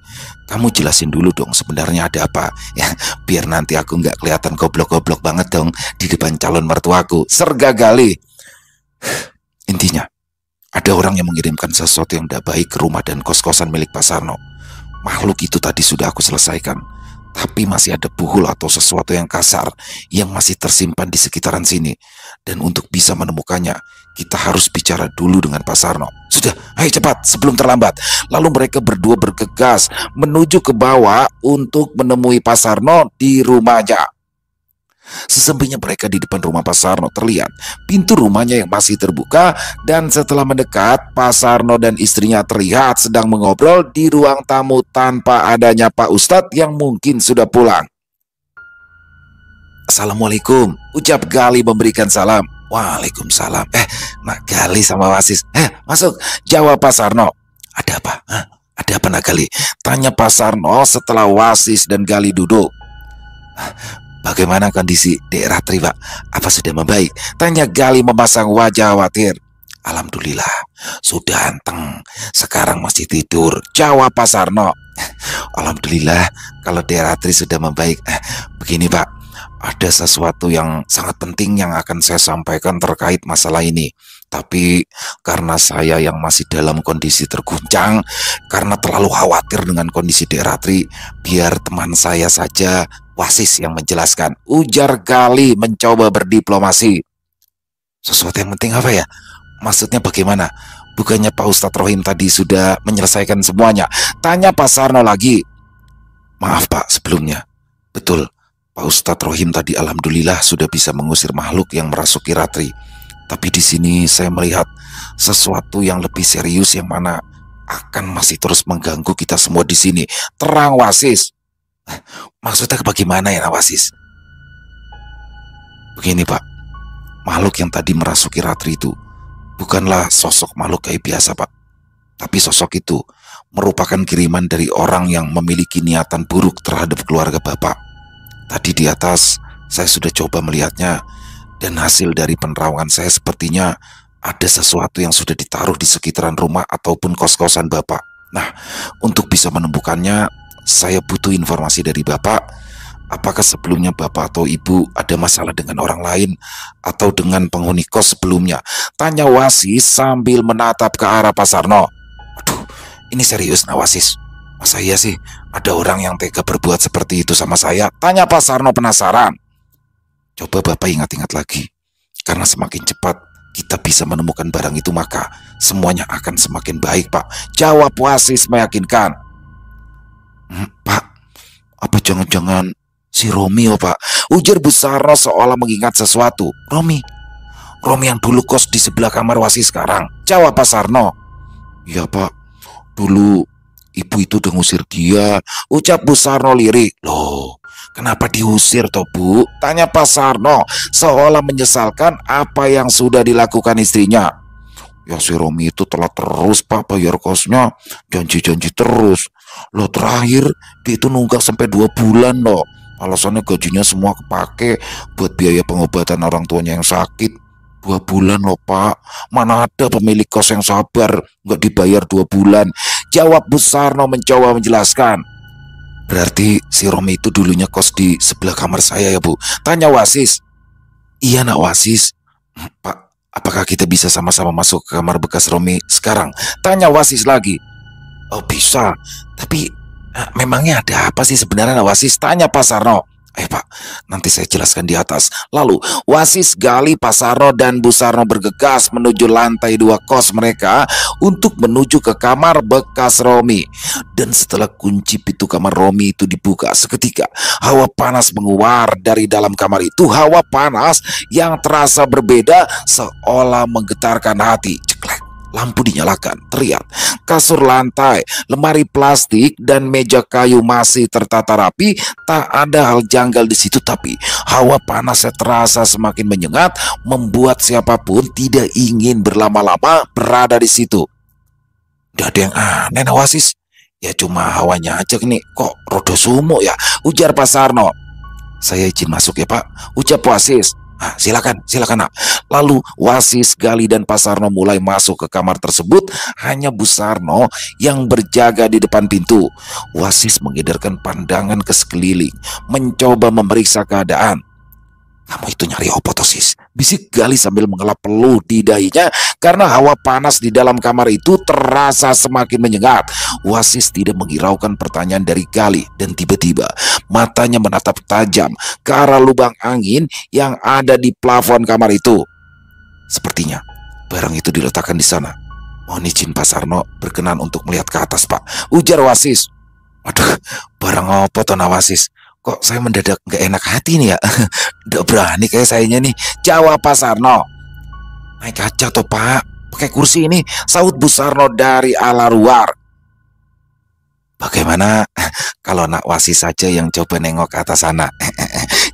Kamu jelasin dulu dong sebenarnya ada apa, ya, biar nanti aku nggak kelihatan goblok-goblok banget dong di depan calon mertuaku. Serga Gali. Intinya, ada orang yang mengirimkan sesuatu yang tidak baik ke rumah dan kos-kosan milik Pak Sarno. Makhluk itu tadi sudah aku selesaikan, tapi masih ada buhul atau sesuatu yang kasar yang masih tersimpan di sekitaran sini. Dan untuk bisa menemukannya, kita harus bicara dulu dengan Pak Sarno. Sudah, ayo cepat sebelum terlambat. Lalu mereka berdua bergegas menuju ke bawah untuk menemui Pak Sarno di rumahnya. Sesampainya mereka di depan rumah Pak Sarno, terlihat pintu rumahnya yang masih terbuka. Dan setelah mendekat, Pak Sarno dan istrinya terlihat sedang mengobrol di ruang tamu tanpa adanya Pak Ustadz yang mungkin sudah pulang. Assalamualaikum, ucap Gali memberikan salam. Waalaikumsalam. Nak Gali sama Wasis. Masuk, jawab Pak Sarno. Ada apa? Ada apa Nak Gali? Tanya Pak Sarno setelah Wasis dan Gali duduk. Bagaimana kondisi Dek Ratri, Pak? Apa sudah membaik? Tanya Gali memasang wajah khawatir. Alhamdulillah, sudah anteng. Sekarang masih tidur, jawab Pak Sarno. Alhamdulillah, kalau Dek Ratri sudah membaik. Begini Pak, ada sesuatu yang sangat penting yang akan saya sampaikan terkait masalah ini. Tapi karena saya yang masih dalam kondisi terguncang, karena terlalu khawatir dengan kondisi Dek Ratri, biar teman saya saja, Wasis, yang menjelaskan. Ujar Gali mencoba berdiplomasi. Sesuatu yang penting apa ya? Maksudnya bagaimana? Bukannya Pak Ustadz Rohim tadi sudah menyelesaikan semuanya? Tanya Pak Sarno lagi. Maaf Pak sebelumnya. Betul, Pak Ustadz Rohim tadi alhamdulillah sudah bisa mengusir makhluk yang merasuki Ratri. Tapi di sini saya melihat sesuatu yang lebih serius yang mana akan masih terus mengganggu kita semua di sini. Terang Wasis. Maksudnya bagaimana ya Wasis? Begini Pak, makhluk yang tadi merasuki Ratri itu bukanlah sosok makhluk kayak biasa Pak. Tapi sosok itu merupakan kiriman dari orang yang memiliki niatan buruk terhadap keluarga Bapak. Tadi di atas saya sudah coba melihatnya, dan hasil dari penerawangan saya sepertinya ada sesuatu yang sudah ditaruh di sekitaran rumah ataupun kos-kosan Bapak. Nah, untuk bisa menemukannya, saya butuh informasi dari Bapak. Apakah sebelumnya Bapak atau Ibu ada masalah dengan orang lain atau dengan penghuni kos sebelumnya? Tanya Wasis sambil menatap ke arah Pak Sarno. Waduh, ini serius nah Wasis? Masa iya sih ada orang yang tega berbuat seperti itu sama saya? Tanya Pak Sarno penasaran. Coba Bapak ingat-ingat lagi. Karena semakin cepat kita bisa menemukan barang itu, maka semuanya akan semakin baik Pak. Jawab Wasis meyakinkan. Pak, apa jangan-jangan si Romi Pak? Ujar Bu Sarno seolah mengingat sesuatu. Romi yang dulu kos di sebelah kamar Wasis sekarang. Jawab Pak Sarno. Iya Pak, dulu ibu itu udah ngusir dia. Ucap Bu Sarno lirik. Loh, kenapa diusir toh Bu? Tanya Pak Sarno seolah menyesalkan apa yang sudah dilakukan istrinya. Ya si Romi itu telat terus Pak bayar kosnya. Janji-janji terus. Loh terakhir dia itu nunggak sampai 2 bulan loh. Alasannya gajinya semua kepake buat biaya pengobatan orang tuanya yang sakit. 2 bulan loh Pak. Mana ada pemilik kos yang sabar nggak dibayar 2 bulan. Jawab Bu Sarno mencoba menjelaskan. Berarti si Romi itu dulunya kos di sebelah kamar saya ya Bu? Tanya Wasis. Iya nak Wasis. Pak, apakah kita bisa sama-sama masuk ke kamar bekas Romi sekarang? Tanya Wasis lagi. Oh bisa, tapi memangnya ada apa sih sebenarnya nak Wasis? Tanya Pak Sarno. Pak, nanti saya jelaskan di atas. Lalu Wasis, Gali, Pak Sarno, dan Bu Sarno bergegas menuju lantai 2 kos mereka untuk menuju ke kamar bekas Romi. Dan setelah kunci pintu kamar Romi itu dibuka, seketika hawa panas menguar dari dalam kamar itu. Hawa panas yang terasa berbeda, seolah menggetarkan hati. Ceklek. Lampu dinyalakan, terlihat kasur lantai, lemari plastik, dan meja kayu masih tertata rapi. Tak ada hal janggal di situ, tapi hawa panasnya terasa semakin menyengat, membuat siapapun tidak ingin berlama-lama berada di situ. Tidak ada yang aneh, Wasis. Ya cuma hawanya aja nih, kok rodo sumuk ya, ujar Pak Sarno. Saya izin masuk ya Pak, ucap Wasis. Silakan nak. Lalu Wasis, Gali, dan Pak Sarno mulai masuk ke kamar tersebut. Hanya Bu Sarno yang berjaga di depan pintu. Wasis mengedarkan pandangan ke sekeliling, mencoba memeriksa keadaan. "Kamu itu nyari apa toh, Sis?" bisik Gali sambil mengelap peluh di dahinya karena hawa panas di dalam kamar itu terasa semakin menyengat. Wasis tidak menghiraukan pertanyaan dari Gali dan tiba-tiba matanya menatap tajam ke arah lubang angin yang ada di plafon kamar itu. "Sepertinya barang itu diletakkan di sana. Mohon izin Pak Sarno berkenan untuk melihat ke atas, Pak," ujar Wasis. "Waduh, barang apa toh, Wasis? Kok saya mendadak gak enak hati nih ya?" "Udah berani kayak sayanya nih," jawab Pak Sarno. "Naik aja toh Pak, pakai kursi ini," sahut Bu Sarno dari ala luar. "Bagaimana kalau Nak Wasis saja yang coba nengok ke atas sana?"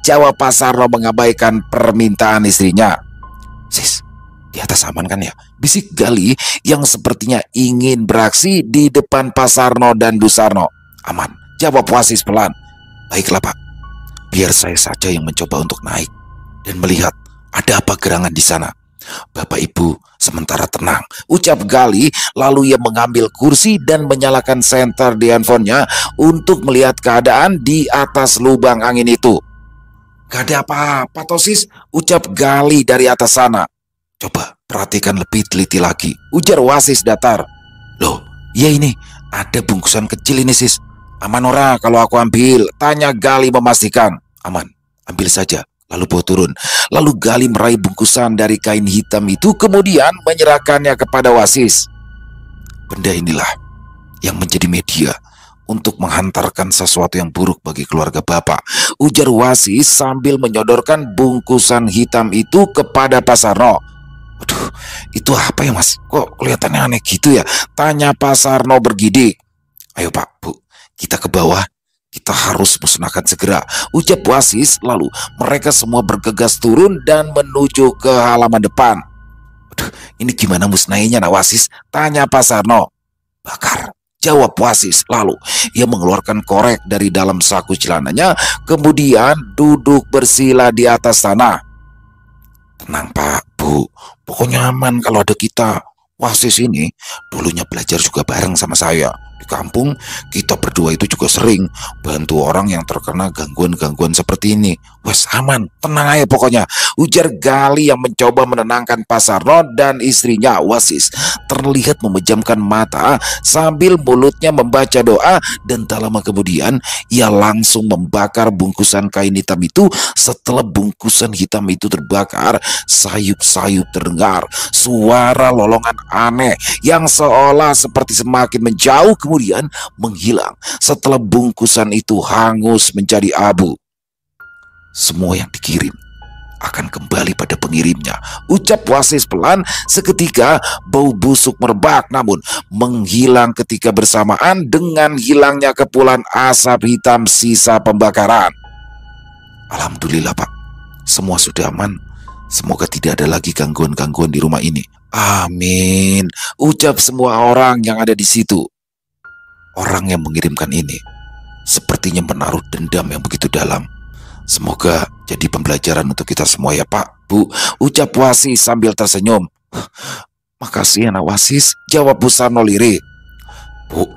jawab Pak Sarno mengabaikan permintaan istrinya. "Sis, di atas aman kan ya?" bisik Gali yang sepertinya ingin beraksi di depan Pak Sarno dan Bu Sarno. "Aman," jawab Wasis pelan. "Baiklah Pak, biar saya saja yang mencoba untuk naik dan melihat ada apa gerangan di sana. Bapak Ibu sementara tenang," ucap Gali. Lalu ia mengambil kursi dan menyalakan senter di handphonenya untuk melihat keadaan di atas lubang angin itu. "Gak ada apa-apa toh Sis," ucap Gali dari atas sana. "Coba perhatikan lebih teliti lagi," ujar Wasis datar. "Loh, iya ini ada bungkusan kecil ini Sis. Aman ora kalau aku ambil?" tanya Gali memastikan. "Aman, ambil saja, lalu bawa turun." Lalu Gali meraih bungkusan dari kain hitam itu, kemudian menyerahkannya kepada Wasis. "Benda inilah yang menjadi media untuk menghantarkan sesuatu yang buruk bagi keluarga Bapak," ujar Wasis sambil menyodorkan bungkusan hitam itu kepada Pak Sarno. "Waduh, itu apa ya Mas? Kok kelihatannya aneh gitu ya?" tanya Pak Sarno bergidik. "Ayo Pak, Bu, kita ke bawah. Kita harus musnahkan segera," ucap Wasis. Lalu mereka semua bergegas turun dan menuju ke halaman depan. "Waduh, ini gimana musnahinya Nak Wasis?" tanya Pak Sarno. "Bakar," jawab Wasis. Lalu ia mengeluarkan korek dari dalam saku celananya, kemudian duduk bersila di atas tanah. "Tenang Pak, Bu, pokoknya aman kalau ada kita. Wasis ini dulunya belajar juga bareng sama saya. Di kampung kita berdua itu juga sering bantu orang yang terkena gangguan-gangguan seperti ini. Wes aman, tenang aja pokoknya," ujar Gali yang mencoba menenangkan Pak Sarno dan istrinya. Wasis terlihat memejamkan mata sambil mulutnya membaca doa, dan tak lama kemudian ia langsung membakar bungkusan kain hitam itu. Setelah bungkusan hitam itu terbakar, sayup-sayup terdengar suara lolongan aneh yang seolah seperti semakin menjauh kemudian menghilang setelah bungkusan itu hangus menjadi abu. "Semua yang dikirim akan kembali pada pengirimnya," ucap Wasis pelan. Seketika bau busuk merebak namun menghilang ketika bersamaan dengan hilangnya kepulan asap hitam sisa pembakaran. "Alhamdulillah Pak, semua sudah aman. Semoga tidak ada lagi gangguan-gangguan di rumah ini." "Amin," ucap semua orang yang ada di situ. Orang yang mengirimkan ini sepertinya menaruh dendam yang begitu dalam. Semoga jadi pembelajaran untuk kita semua ya Pak, Bu, ucap Wasis sambil tersenyum. "Makasih ya Nak Wasis," jawab Bu Sarno lirik. "Bu,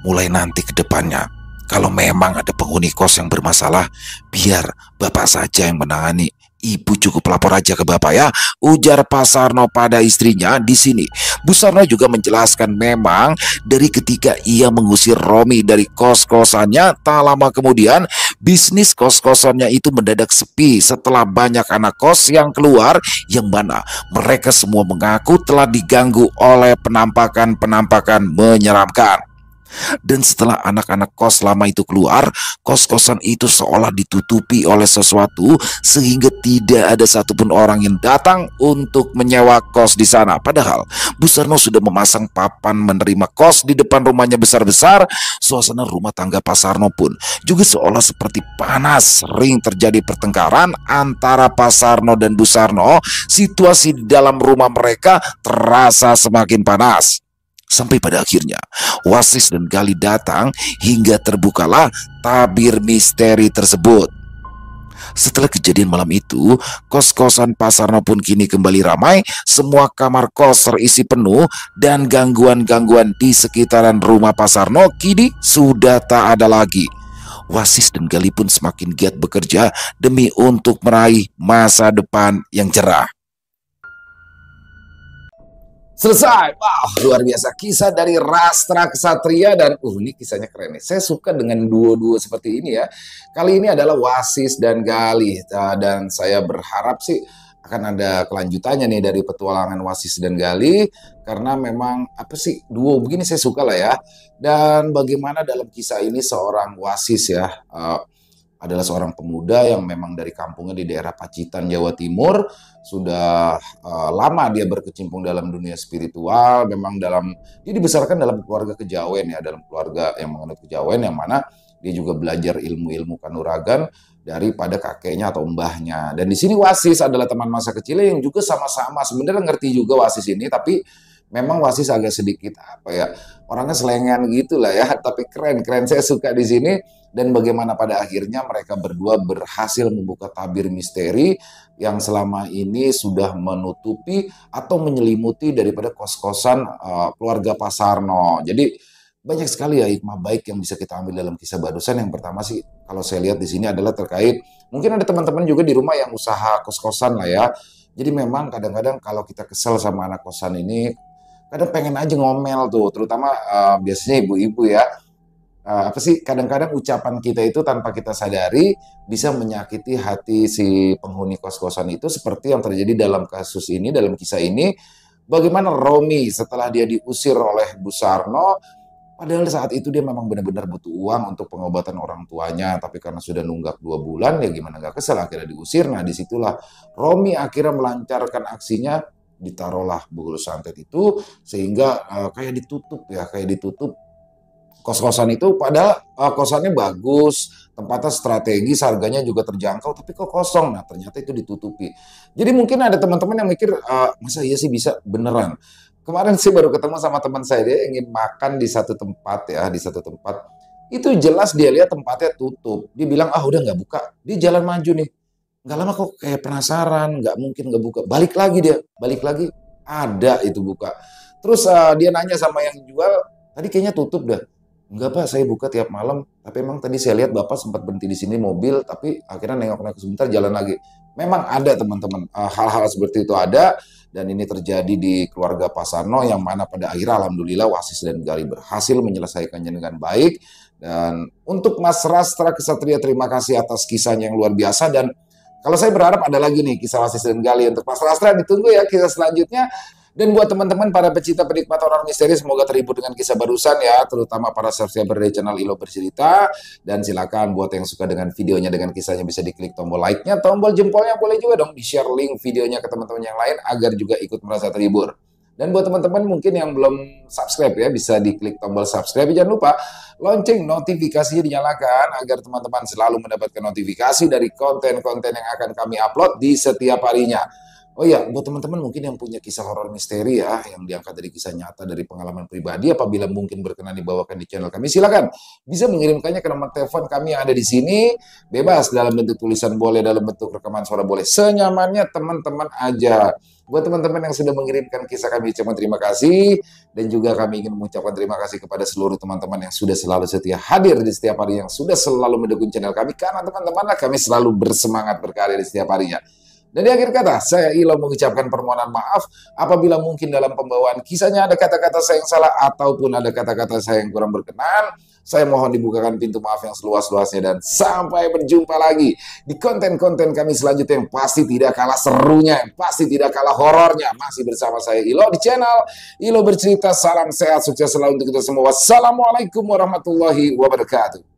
mulai nanti ke depannya, kalau memang ada penghuni kos yang bermasalah, biar Bapak saja yang menangani. Ibu cukup lapor aja ke Bapak ya," ujar Pak Sarno pada istrinya. Di sini Bu Sarno juga menjelaskan memang dari ketika ia mengusir Romi dari kos-kosannya, tak lama kemudian Bisnis kos-kosannya itu mendadak sepi setelah banyak anak kos yang keluar, yang mana mereka semua mengaku telah diganggu oleh penampakan-penampakan menyeramkan. Dan setelah anak-anak kos lama itu keluar, kos-kosan itu seolah ditutupi oleh sesuatu sehingga tidak ada satupun orang yang datang untuk menyewa kos di sana. Padahal Bu Sarno sudah memasang papan menerima kos di depan rumahnya besar-besar. Suasana rumah tangga Pak Sarno pun juga seolah seperti panas. Sering terjadi pertengkaran antara Pak Sarno dan Bu Sarno. Situasi di dalam rumah mereka terasa semakin panas. Sampai pada akhirnya Wasis dan Gali datang hingga terbukalah tabir misteri tersebut. Setelah kejadian malam itu, kos-kosan Pak Sarno pun kini kembali ramai. Semua kamar kos terisi penuh dan gangguan-gangguan di sekitaran rumah Pak Sarno kini sudah tak ada lagi. Wasis dan Gali pun semakin giat bekerja demi untuk meraih masa depan yang cerah.
Selesai. Wow, luar biasa. Kisah dari Rastra Ksatria dan ini kisahnya keren nih. Saya suka dengan duo-duo seperti ini ya. Kali ini adalah Wasis dan Gali. Dan saya berharap sih akan ada kelanjutannya nih dari petualangan Wasis dan Gali. Karena memang apa sih, duo begini saya suka lah ya. Dan bagaimana dalam kisah ini seorang Wasis ya, adalah seorang pemuda yang memang dari kampungnya di daerah Pacitan, Jawa Timur. Sudah lama dia berkecimpung dalam dunia spiritual. Memang dia dibesarkan dalam keluarga kejawen ya, dalam keluarga yang menganut kejawen, yang mana dia juga belajar ilmu-ilmu kanuragan daripada kakeknya atau mbahnya. Dan di sini Wasis adalah teman masa kecilnya yang juga sama-sama sebenarnya ngerti juga Wasis ini, tapi memang Wasis agak sedikit apa ya, orangnya selengean gitu lah ya, tapi keren saya suka di sini. Dan bagaimana pada akhirnya mereka berdua berhasil membuka tabir misteri yang selama ini sudah menutupi atau menyelimuti daripada kos-kosan keluarga Pak Sarno. Jadi banyak sekali ya hikmah baik yang bisa kita ambil dalam kisah barusan. Yang pertama sih kalau saya lihat di sini adalah terkait, mungkin ada teman-teman juga di rumah yang usaha kos-kosan lah ya. Jadi memang kadang-kadang kalau kita kesel sama anak kosan ini, kadang pengen aja ngomel tuh, terutama biasanya ibu-ibu ya. Apa sih, kadang-kadang ucapan kita itu tanpa kita sadari bisa menyakiti hati si penghuni kos-kosan itu, seperti yang terjadi dalam kasus ini, dalam kisah ini. Bagaimana Romi setelah dia diusir oleh Bu Sarno, padahal saat itu dia memang benar-benar butuh uang untuk pengobatan orang tuanya, tapi karena sudah nunggak 2 bulan, ya gimana gak kesel, akhirnya diusir. Nah disitulah Romi akhirnya melancarkan aksinya, ditaruhlah bugul santet itu, sehingga kayak ditutup kos-kosan itu. Padahal kosannya bagus, tempatnya strategis, harganya juga terjangkau, tapi kok kosong. Nah ternyata itu ditutupi. Jadi mungkin ada teman-teman yang mikir, masa iya sih bisa beneran. Kemarin sih baru ketemu sama teman saya, dia ingin makan di satu tempat ya, di satu tempat. Itu jelas dia lihat tempatnya tutup. Dia bilang, udah nggak buka. Dia jalan maju nih. Nggak lama kok kayak penasaran, nggak mungkin nggak buka. Balik lagi, ada itu buka. Terus dia nanya sama yang jual, tadi kayaknya tutup dah. Enggak Pak, saya buka tiap malam. Tapi emang tadi saya lihat Bapak sempat berhenti di sini mobil, tapi akhirnya nengok-nengok sebentar jalan lagi. Memang ada teman-teman, hal-hal seperti itu ada. Dan ini terjadi di keluarga Pak Sarno, yang mana pada akhirnya alhamdulillah Wasis dan Gali berhasil menyelesaikannya dengan baik. Dan untuk Mas Rastra Ksatria, terima kasih atas kisahnya yang luar biasa. Dan kalau saya berharap ada lagi nih kisah Wasis dan Gali. Untuk Mas Rastra ditunggu ya kisah selanjutnya. Dan buat teman-teman para pecinta penikmat horor misteri, semoga terhibur dengan kisah barusan ya, terutama para subscriber dari channel Ilo Bercerita. Dan silakan buat yang suka dengan videonya, dengan kisahnya, bisa diklik tombol like-nya, tombol jempolnya, boleh juga dong di-share link videonya ke teman-teman yang lain agar juga ikut merasa terhibur. Dan buat teman-teman mungkin yang belum subscribe ya, bisa diklik tombol subscribe. Jangan lupa lonceng notifikasinya dinyalakan agar teman-teman selalu mendapatkan notifikasi dari konten-konten yang akan kami upload di setiap harinya. Oh iya, buat teman-teman mungkin yang punya kisah horor misteri ya, yang diangkat dari kisah nyata, dari pengalaman pribadi, apabila mungkin berkenan dibawakan di channel kami, silakan bisa mengirimkannya ke nomor telepon kami yang ada di sini. Bebas, dalam bentuk tulisan boleh, dalam bentuk rekaman suara boleh, senyamannya teman-teman aja. Buat teman-teman yang sudah mengirimkan kisah, kami ucapkan terima kasih. Dan juga kami ingin mengucapkan terima kasih kepada seluruh teman-teman yang sudah selalu setia hadir di setiap hari, yang sudah selalu mendukung channel kami, karena teman-teman kami selalu bersemangat berkarya di setiap harinya. Dan di akhir kata, saya Ilo mengucapkan permohonan maaf apabila mungkin dalam pembawaan kisahnya ada kata-kata saya yang salah ataupun ada kata-kata saya yang kurang berkenan. Saya mohon dibukakan pintu maaf yang seluas-luasnya dan sampai berjumpa lagi di konten-konten kami selanjutnya yang pasti tidak kalah serunya, yang pasti tidak kalah horornya. Masih bersama saya Ilo di channel Ilo Bercerita. Salam sehat, sukses selalu untuk kita semua. Wassalamualaikum warahmatullahi wabarakatuh.